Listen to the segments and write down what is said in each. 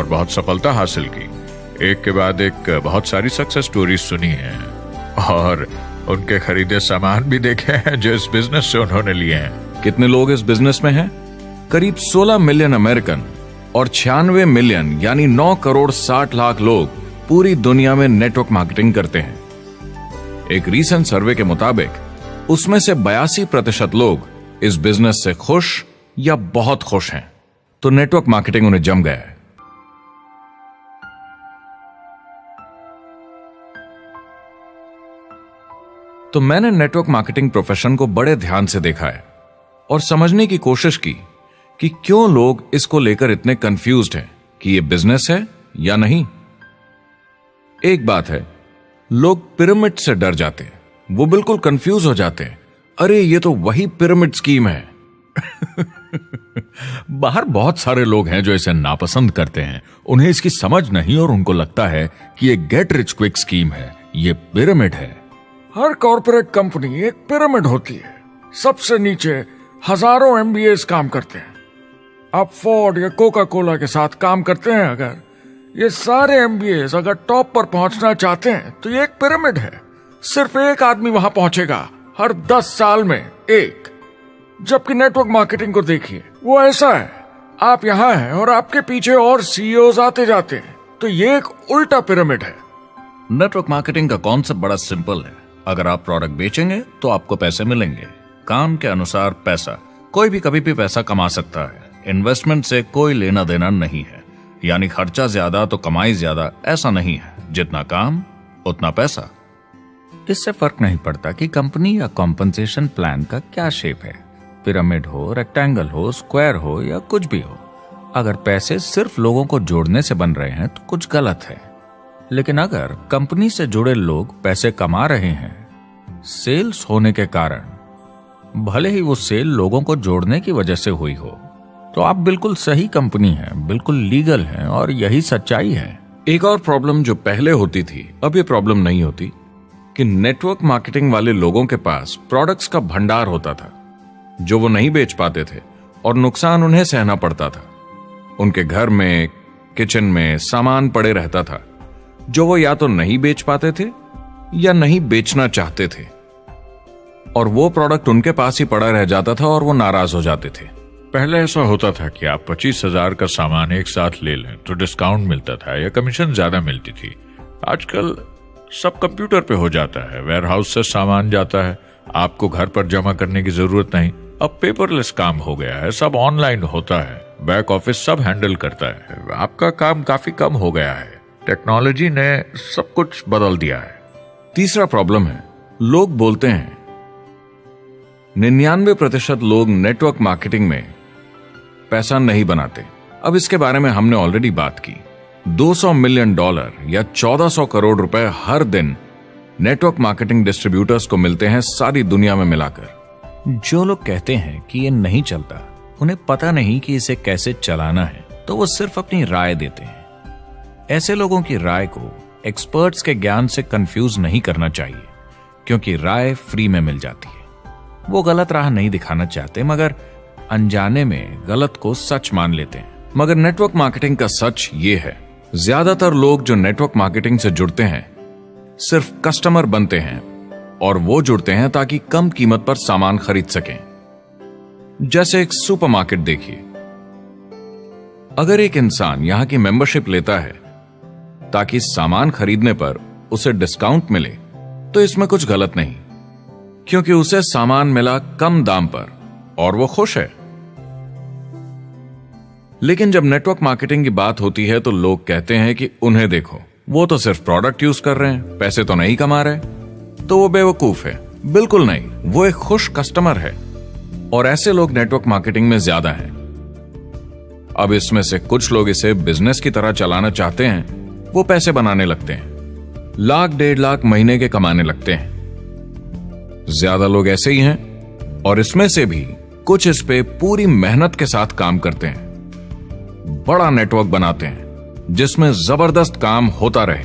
और बहुत सफलता हासिल की। एक के बाद एक बहुत सारी सक्सेस स्टोरीज सुनी हैं और उनके खरीदे सामान भी देखे हैं जो इस बिजनेस से उन्होंने लिए हैं। कितने लोग इस बिजनेस में हैं? करीब 16 मिलियन अमेरिकन और 96 मिलियन यानी 9 करोड़ 60 लाख लोग पूरी दुनिया में नेटवर्क मार्केटिंग करते हैं। एक रीसेंट सर्वे के मुताबिक उसमें से 82% लोग इस बिजनेस से खुश या बहुत खुश हैं। तो नेटवर्क मार्केटिंग उन्हें जम गया है। तो मैंने नेटवर्क मार्केटिंग प्रोफेशन को बड़े ध्यान से देखा है और समझने की कोशिश की कि क्यों लोग इसको लेकर इतने कंफ्यूज्ड हैं कि ये बिजनेस है या नहीं। एक बात है, लोग पिरामिड से डर जाते हैं। वो बिल्कुल कंफ्यूज हो जाते हैं, अरे ये तो वही पिरामिड स्कीम है। बाहर बहुत सारे लोग हैं जो इसे नापसंद करते हैं, उन्हें इसकी समझ नहीं और उनको लगता है कि ये गेट रिच क्विक स्कीम है, ये पिरामिड है। हर कॉर्पोरेट कंपनी एक पिरामिड होती है। सबसे नीचे हजारों MBAs काम करते हैं। आप फोर्ड या कोका कोला के साथ काम करते हैं, अगर ये सारे MBAs अगर टॉप पर पहुंचना चाहते हैं तो ये एक पिरामिड है। सिर्फ एक आदमी वहां पहुंचेगा हर 10 साल में एक। जबकि नेटवर्क मार्केटिंग को देखिए, वो ऐसा है, आप यहां हैं और आपके पीछे और CEOs आते जाते हैं। तो ये एक उल्टा पिरामिड है। नेटवर्क मार्केटिंग का कॉन्सेप्ट बड़ा सिंपल है। अगर आप प्रोडक्ट बेचेंगे तो आपको पैसे मिलेंगे। काम के अनुसार पैसा। कोई भी कभी भी पैसा कमा सकता है। इन्वेस्टमेंट से कोई लेना देना नहीं है, यानी खर्चा ज्यादा तो कमाई ज्यादा, ऐसा नहीं है। जितना काम उतना पैसा। इससे फर्क नहीं पड़ता कि कंपनी या कॉम्पनसेशन प्लान का क्या शेप है, पिरामिड हो, रेक्टेंगल हो, स्क्वायर हो या कुछ भी हो। अगर पैसे सिर्फ लोगों को जोड़ने से बन रहे हैं तो कुछ गलत है। लेकिन अगर कंपनी से जुड़े लोग पैसे कमा रहे हैं सेल्स होने के कारण, भले ही वो सेल लोगों को जोड़ने की वजह से हुई हो, तो आप बिल्कुल सही कंपनी है, बिल्कुल लीगल है और यही सच्चाई है। एक और प्रॉब्लम जो पहले होती थी, अब ये प्रॉब्लम नहीं होती, कि नेटवर्क मार्केटिंग वाले लोगों के पास प्रोडक्ट्स का भंडार होता था जो वो नहीं बेच पाते थे और नुकसान उन्हें सहना पड़ता था। उनके घर में, किचन में सामान पड़े रहता था जो वो या तो नहीं बेच पाते थे या नहीं बेचना चाहते थे, और वो प्रोडक्ट उनके पास ही पड़ा रह जाता था और वो नाराज हो जाते थे। पहले ऐसा होता था कि आप 25,000 का सामान एक साथ ले लें तो डिस्काउंट मिलता था या कमीशन ज्यादा मिलती थी। आजकल सब कंप्यूटर पे हो जाता है, वेयर हाउस से सामान जाता है, आपको घर पर जमा करने की जरूरत नहीं। अब पेपरलेस काम हो गया है, सब ऑनलाइन होता है, बैक ऑफिस सब हैंडल करता है, आपका काम काफी कम हो गया है। टेक्नोलॉजी ने सब कुछ बदल दिया है। तीसरा प्रॉब्लम है, लोग बोलते हैं 99% लोग नेटवर्क मार्केटिंग में पैसा नहीं बनाते। अब इसके बारे में हमने ऑलरेडी बात की। $200 मिलियन या 1400 करोड़ रुपए हर दिन नेटवर्क मार्केटिंग डिस्ट्रीब्यूटर्स को मिलते हैं सारी दुनिया में मिलाकर। जो लोग कहते हैं कि ये नहीं चलता, उन्हें पता नहीं कि इसे कैसे चलाना है, तो वो सिर्फ अपनी राय देते हैं। ऐसे लोगों की राय को एक्सपर्ट्स के ज्ञान से कंफ्यूज नहीं करना चाहिए, क्योंकि राय फ्री में मिल जाती है। वो गलत राह नहीं दिखाना चाहते, मगर अनजाने में गलत को सच मान लेते हैं। मगर नेटवर्क मार्केटिंग का सच ये है, ज्यादातर लोग जो नेटवर्क मार्केटिंग से जुड़ते हैं सिर्फ कस्टमर बनते हैं, और वो जुड़ते हैं ताकि कम कीमत पर सामान खरीद सकें। जैसे एक सुपरमार्केट देखिए, अगर एक इंसान यहां की मेंबरशिप लेता है ताकि सामान खरीदने पर उसे डिस्काउंट मिले, तो इसमें कुछ गलत नहीं, क्योंकि उसे सामान मिला कम दाम पर और वो खुश है। लेकिन जब नेटवर्क मार्केटिंग की बात होती है तो लोग कहते हैं कि उन्हें देखो, वो तो सिर्फ प्रोडक्ट यूज कर रहे हैं, पैसे तो नहीं कमा रहे, तो वो बेवकूफ है। बिल्कुल नहीं, वो एक खुश कस्टमर है, और ऐसे लोग नेटवर्क मार्केटिंग में ज्यादा हैं। अब इसमें से कुछ लोग इसे बिजनेस की तरह चलाना चाहते हैं, वो पैसे बनाने लगते हैं, 1 लाख 1.5 लाख महीने के कमाने लगते हैं। ज्यादा लोग ऐसे ही हैं, और इसमें से भी कुछ इस पे पूरी मेहनत के साथ काम करते हैं, बड़ा नेटवर्क बनाते हैं जिसमें जबरदस्त काम होता रहे,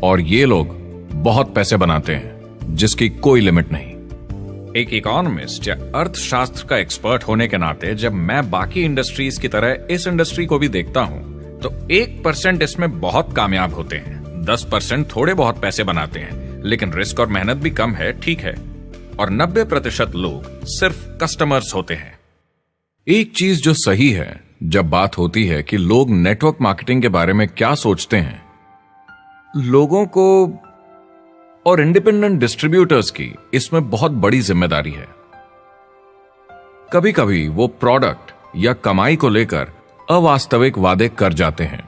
और ये लोग बहुत पैसे बनाते हैं जिसकी कोई लिमिट नहीं। एक इकोनॉमिस्ट या अर्थशास्त्र का एक्सपर्ट होने के नाते जब मैं बाकी इंडस्ट्रीज की तरह इस इंडस्ट्री को भी देखता हूं तो 1% इसमें बहुत कामयाब होते हैं, 10% थोड़े बहुत पैसे बनाते हैं, लेकिन रिस्क और मेहनत भी कम है, ठीक है, और 90% लोग सिर्फ कस्टमर्स होते हैं। एक चीज जो सही है जब बात होती है कि लोग नेटवर्क मार्केटिंग के बारे में क्या सोचते हैं, लोगों को और इंडिपेंडेंट डिस्ट्रीब्यूटर्स की इसमें बहुत बड़ी जिम्मेदारी है। कभी कभी वो प्रोडक्ट या कमाई को लेकर अवास्तविक वादे कर जाते हैं।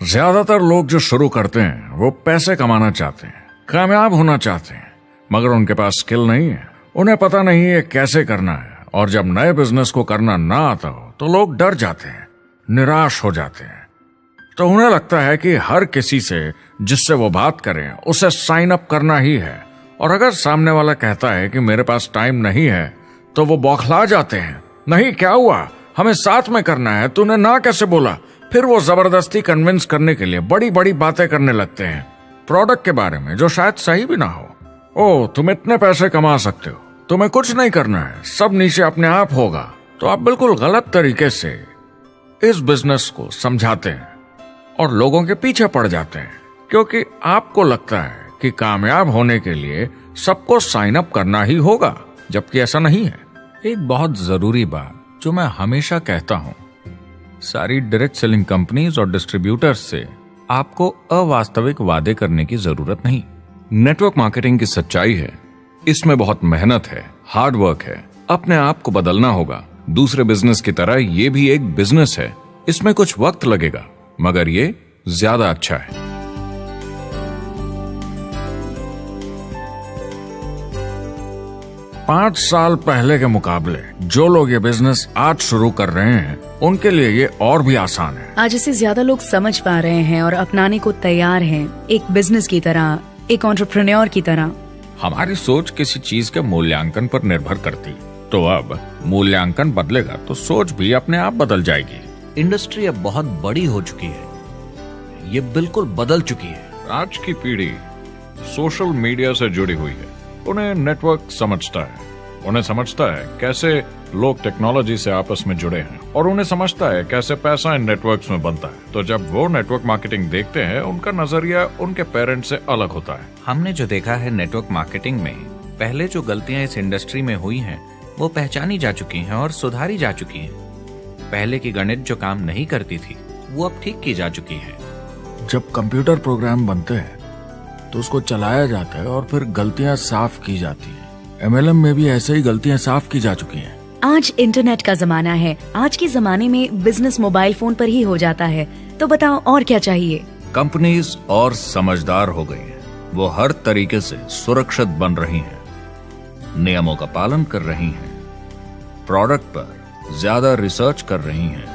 ज्यादातर लोग जो शुरू करते हैं वो पैसे कमाना चाहते हैं, कामयाब होना चाहते हैं, मगर उनके पास स्किल नहीं है, उन्हें पता नहीं है कैसे करना है, और जब नए बिजनेस को करना ना आता हो तो लोग डर जाते हैं, निराश हो जाते हैं। तो उन्हें लगता है कि हर किसी से जिससे वो बात करें उसे साइन अप करना ही है, और अगर सामने वाला कहता है कि मेरे पास टाइम नहीं है तो वो बौखला जाते हैं। नहीं, क्या हुआ, हमें साथ में करना है, तूने ना कैसे बोला? फिर वो जबरदस्ती कन्विंस करने के लिए बड़ी बड़ी बातें करने लगते हैं प्रोडक्ट के बारे में जो शायद सही भी ना हो। ओ, तुम इतने पैसे कमा सकते हो, तुम्हें कुछ नहीं करना है, सब नीचे अपने आप होगा। तो आप बिल्कुल गलत तरीके से इस बिजनेस को समझाते हैं और लोगों के पीछे पड़ जाते हैं, क्योंकि आपको लगता है कि कामयाब होने के लिए सबको साइन अप करना ही होगा, जबकि ऐसा नहीं है। एक बहुत जरूरी बात जो मैं हमेशा कहता हूं, सारी डायरेक्ट सेलिंग कंपनीज और डिस्ट्रीब्यूटर्स से आपको अवास्तविक वादे करने की जरूरत नहीं। नेटवर्क मार्केटिंग की सच्चाई है, इसमें बहुत मेहनत है, हार्ड वर्क है, अपने आप को बदलना होगा। दूसरे बिजनेस की तरह ये भी एक बिजनेस है, इसमें कुछ वक्त लगेगा, मगर ये ज्यादा अच्छा है। 5 साल पहले के मुकाबले जो लोग ये बिजनेस आज शुरू कर रहे हैं उनके लिए ये और भी आसान है। आज इसे ज्यादा लोग समझ पा रहे हैं और अपनाने को तैयार हैं, एक बिजनेस की तरह, एक एंटरप्रेन्योर की तरह। हमारी सोच किसी चीज के मूल्यांकन पर निर्भर करती है, तो अब मूल्यांकन बदलेगा तो सोच भी अपने आप बदल जाएगी। इंडस्ट्री अब बहुत बड़ी हो चुकी है, ये बिल्कुल बदल चुकी है। आज की पीढ़ी सोशल मीडिया से जुड़ी हुई है, उन्हें नेटवर्क समझता है, उन्हें समझता है कैसे लोग टेक्नोलॉजी से आपस में जुड़े हैं, और उन्हें समझता है कैसे पैसा इन नेटवर्क्स में बनता है। तो जब वो नेटवर्क मार्केटिंग देखते हैं, उनका नजरिया उनके पेरेंट्स से अलग होता है। हमने जो देखा है नेटवर्क मार्केटिंग में, पहले जो गलतियां इस इंडस्ट्री में हुई हैं वो पहचानी जा चुकी हैं और सुधारी जा चुकी हैं। पहले की गणित जो काम नहीं करती थी वो अब ठीक की जा चुकी है। जब कंप्यूटर प्रोग्राम बनते हैं तो उसको चलाया जाता है और फिर गलतियां साफ की जाती हैं। MLM में भी ऐसे ही गलतियां साफ की जा चुकी हैं। आज इंटरनेट का जमाना है, आज के जमाने में बिजनेस मोबाइल फोन पर ही हो जाता है, तो बताओ और क्या चाहिए। कंपनीज और समझदार हो गई हैं, वो हर तरीके से सुरक्षित बन रही हैं, नियमों का पालन कर रही हैं, प्रोडक्ट पर ज्यादा रिसर्च कर रही हैं।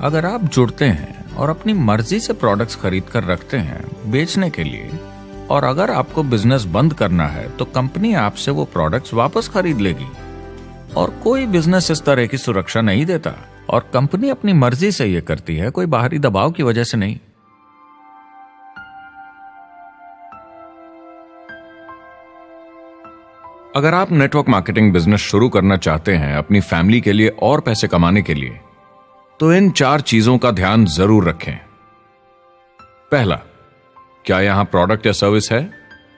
अगर आप जुड़ते हैं और अपनी मर्जी से प्रोडक्ट्स खरीद कर रखते हैं बेचने के लिए, और अगर आपको बिजनेस बंद करना है तो कंपनी आपसे वो प्रोडक्ट्स वापस खरीद लेगी, और कोई बिजनेस इस तरह की सुरक्षा नहीं देता, और कंपनी अपनी मर्जी से ये करती है, कोई बाहरी दबाव की वजह से नहीं। अगर आप नेटवर्क मार्केटिंग बिजनेस शुरू करना चाहते हैं अपनी फैमिली के लिए और पैसे कमाने के लिए, तो इन 4 चीजों का ध्यान जरूर रखें। पहला, क्या यहां प्रोडक्ट या सर्विस है?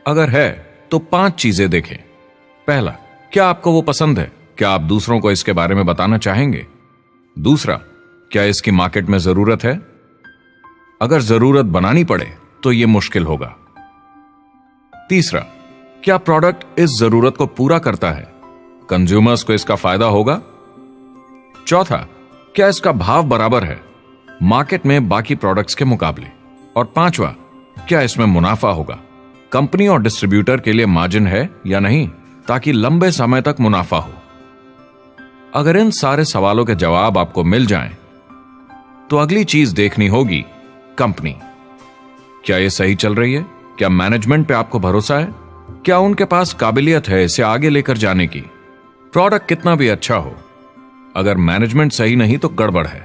अगर है तो 5 चीजें देखें। पहला, क्या आपको वो पसंद है? क्या आप दूसरों को इसके बारे में बताना चाहेंगे? दूसरा, क्या इसकी मार्केट में जरूरत है? अगर जरूरत बनानी पड़े तो यह मुश्किल होगा। तीसरा, क्या प्रोडक्ट इस जरूरत को पूरा करता है? कंज्यूमर्स को इसका फायदा होगा? चौथा, क्या इसका भाव बराबर है मार्केट में बाकी प्रोडक्ट्स के मुकाबले? और पांचवा, क्या इसमें मुनाफा होगा? कंपनी और डिस्ट्रीब्यूटर के लिए मार्जिन है या नहीं, ताकि लंबे समय तक मुनाफा हो। अगर इन सारे सवालों के जवाब आपको मिल जाएं, तो अगली चीज देखनी होगी कंपनी। क्या यह सही चल रही है? क्या मैनेजमेंट पे आपको भरोसा है? क्या उनके पास काबिलियत है इसे आगे लेकर जाने की? प्रोडक्ट कितना भी अच्छा हो, अगर मैनेजमेंट सही नहीं तो गड़बड़ है।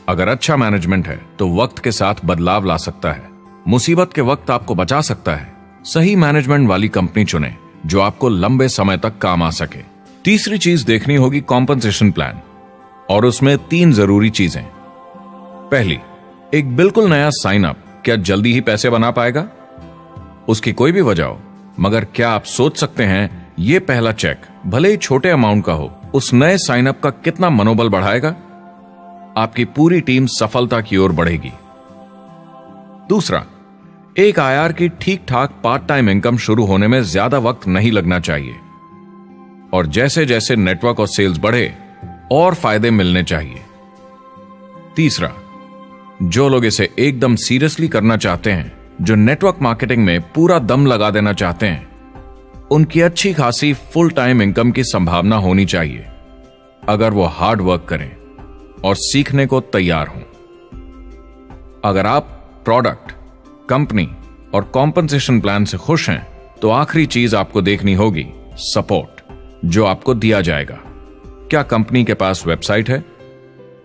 अगर अच्छा मैनेजमेंट है तो वक्त के साथ बदलाव ला सकता है, मुसीबत के वक्त आपको बचा सकता है। सही मैनेजमेंट वाली कंपनी चुनें जो आपको लंबे समय तक काम आ सके। तीसरी चीज देखनी होगी कॉम्पनसेशन प्लान, और उसमें 3 जरूरी चीजें। पहली, एक बिल्कुल नया साइन अप क्या जल्दी ही पैसे बना पाएगा? उसकी कोई भी वजह हो, मगर क्या आप सोच सकते हैं ये पहला चेक, भले ही छोटे अमाउंट का हो, उस नए साइन अप का कितना मनोबल बढ़ाएगा? आपकी पूरी टीम सफलता की ओर बढ़ेगी। दूसरा, एक आईआर की ठीक ठाक पार्ट टाइम इनकम शुरू होने में ज्यादा वक्त नहीं लगना चाहिए, और जैसे जैसे नेटवर्क और सेल्स बढ़े और फायदे मिलने चाहिए। तीसरा, जो लोग इसे एकदम सीरियसली करना चाहते हैं, जो नेटवर्क मार्केटिंग में पूरा दम लगा देना चाहते हैं, उनकी अच्छी खासी फुल टाइम इनकम की संभावना होनी चाहिए अगर वो हार्ड वर्क करें और सीखने को तैयार हों। अगर आप प्रोडक्ट, कंपनी और कॉम्पनसेशन प्लान से खुश हैं, तो आखिरी चीज आपको देखनी होगी सपोर्ट, जो आपको दिया जाएगा। क्या कंपनी के पास वेबसाइट है?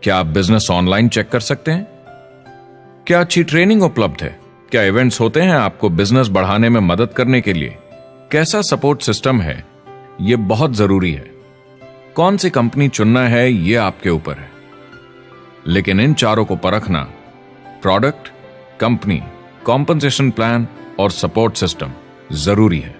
क्या आप बिजनेस ऑनलाइन चेक कर सकते हैं? क्या अच्छी ट्रेनिंग उपलब्ध है? क्या इवेंट्स होते हैं आपको बिजनेस बढ़ाने में मदद करने के लिए? कैसा सपोर्ट सिस्टम है? यह बहुत जरूरी है। कौन सी कंपनी चुनना है यह आपके ऊपर है, लेकिन इन चारों को परखना, प्रोडक्ट, कंपनी, कॉम्पनसेशन प्लान और सपोर्ट सिस्टम, जरूरी है।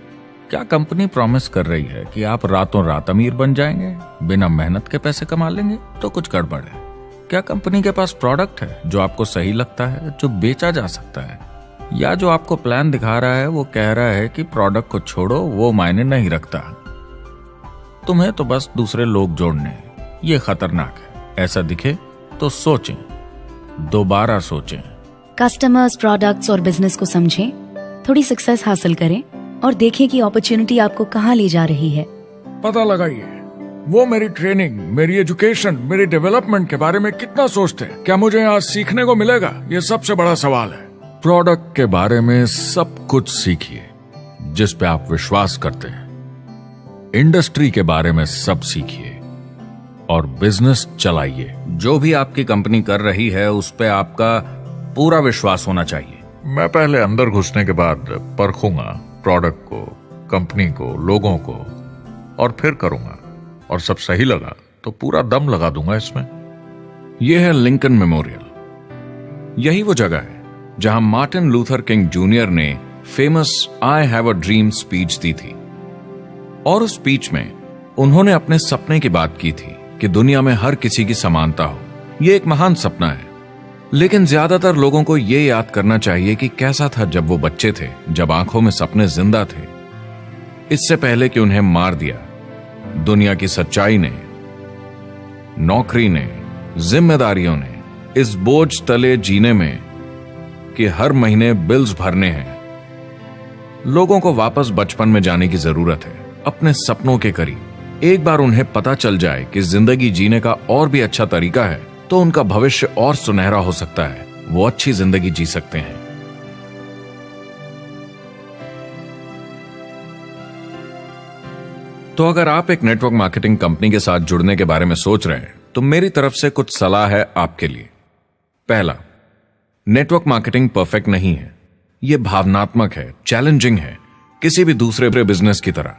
क्या कंपनी प्रॉमिस कर रही है कि आप रातों रात अमीर बन जाएंगे, बिना मेहनत के पैसे कमा लेंगे? तो कुछ गड़बड़ है। क्या कंपनी के पास प्रोडक्ट है जो आपको सही लगता है, जो बेचा जा सकता है? या जो आपको प्लान दिखा रहा है वो कह रहा है कि प्रोडक्ट को छोड़ो, वो मायने नहीं रखता, तुम्हें तो बस दूसरे लोग जोड़ने हैं? ये खतरनाक है। ऐसा दिखे तो सोचें, दोबारा सोचें। कस्टमर्स, प्रोडक्ट्स और बिजनेस को समझें, थोड़ी सक्सेस हासिल करें और देखें कि अपॉर्चुनिटी आपको कहां ले जा रही है। पता लगाइए वो मेरी ट्रेनिंग, मेरी एजुकेशन, मेरी डेवलपमेंट के बारे में कितना सोचते हैं। क्या मुझे यहाँ सीखने को मिलेगा? ये सबसे बड़ा सवाल है। प्रोडक्ट के बारे में सब कुछ सीखिए जिस पे आप विश्वास करते हैं। इंडस्ट्री के बारे में सब सीखिए और बिजनेस चलाइए। जो भी आपकी कंपनी कर रही है उस पे आपका पूरा विश्वास होना चाहिए। मैं पहले अंदर घुसने के बाद परखूंगा प्रोडक्ट को, कंपनी को, लोगों को, और फिर करूंगा, और सब सही लगा तो पूरा दम लगा दूंगा इसमें। यह है लिंकन मेमोरियल। यही वो जगह है जहां मार्टिन लूथर किंग जूनियर ने famous I have a dream speech दी थी, और उस स्पीच में उन्होंने अपने सपने की बात की थी कि दुनिया में हर किसी की समानता हो। यह एक महान सपना है, लेकिन ज्यादातर लोगों को यह याद करना चाहिए कि कैसा था जब वो बच्चे थे, जब आंखों में सपने जिंदा थे, इससे पहले कि उन्हें मार दिया दुनिया की सच्चाई ने, नौकरी ने, जिम्मेदारियों ने, इस बोझ तले जीने में कि हर महीने बिल्स भरने हैं। लोगों को वापस बचपन में जाने की जरूरत है, अपने सपनों के करीब। एक बार उन्हें पता चल जाए कि जिंदगी जीने का और भी अच्छा तरीका है, तो उनका भविष्य और सुनहरा हो सकता है। वो अच्छी जिंदगी जी सकते हैं। तो अगर आप एक नेटवर्क मार्केटिंग कंपनी के साथ जुड़ने के बारे में सोच रहे हैं, तो मेरी तरफ से कुछ सलाह है आपके लिए। पहला, नेटवर्क मार्केटिंग परफेक्ट नहीं है। यह भावनात्मक है, चैलेंजिंग है, किसी भी दूसरे बिजनेस की तरह।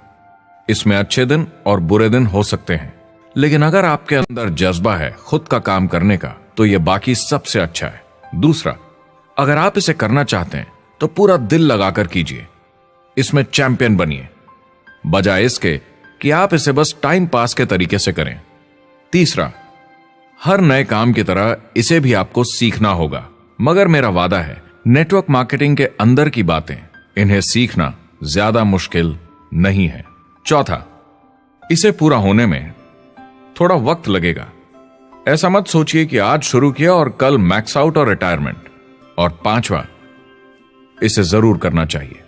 इसमें अच्छे दिन और बुरे दिन हो सकते हैं, लेकिन अगर आपके अंदर जज्बा है खुद का काम करने का, तो यह बाकी सबसे अच्छा है। दूसरा, अगर आप इसे करना चाहते हैं तो पूरा दिल लगाकर कीजिए, इसमें चैंपियन बनिए, बजाय इसके कि आप इसे बस टाइम पास के तरीके से करें। तीसरा, हर नए काम की तरह इसे भी आपको सीखना होगा, मगर मेरा वादा है नेटवर्क मार्केटिंग के अंदर की बातें, इन्हें सीखना ज्यादा मुश्किल नहीं है। चौथा, इसे पूरा होने में थोड़ा वक्त लगेगा। ऐसा मत सोचिए कि आज शुरू किया और कल मैक्स आउट और रिटायरमेंट। और पांचवा, इसे जरूर करना चाहिए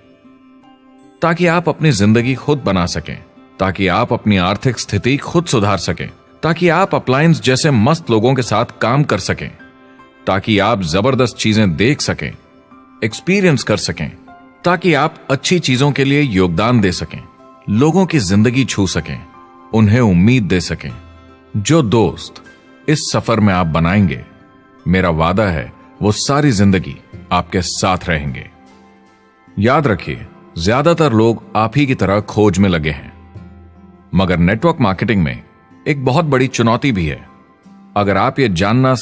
ताकि आप अपनी जिंदगी खुद बना सकें, ताकि आप अपनी आर्थिक स्थिति खुद सुधार सकें, ताकि आप अप्लायंस जैसे मस्त लोगों के साथ काम कर सकें, ताकि आप जबरदस्त चीजें देख सकें, एक्सपीरियंस कर सकें, ताकि आप अच्छी चीजों के लिए योगदान दे सकें, लोगों की जिंदगी छू सकें, उन्हें उम्मीद दे सकें। जो दोस्त इस सफर में आप बनाएंगे, मेरा वादा है वो सारी जिंदगी आपके साथ रहेंगे। याद रखिए, ज्यादातर लोग आप ही की तरह खोज में लगे हैं, मगर नेटवर्क मार्केटिंग में एक बहुत बड़ी चुनौती भी है। अगर आप ये जानना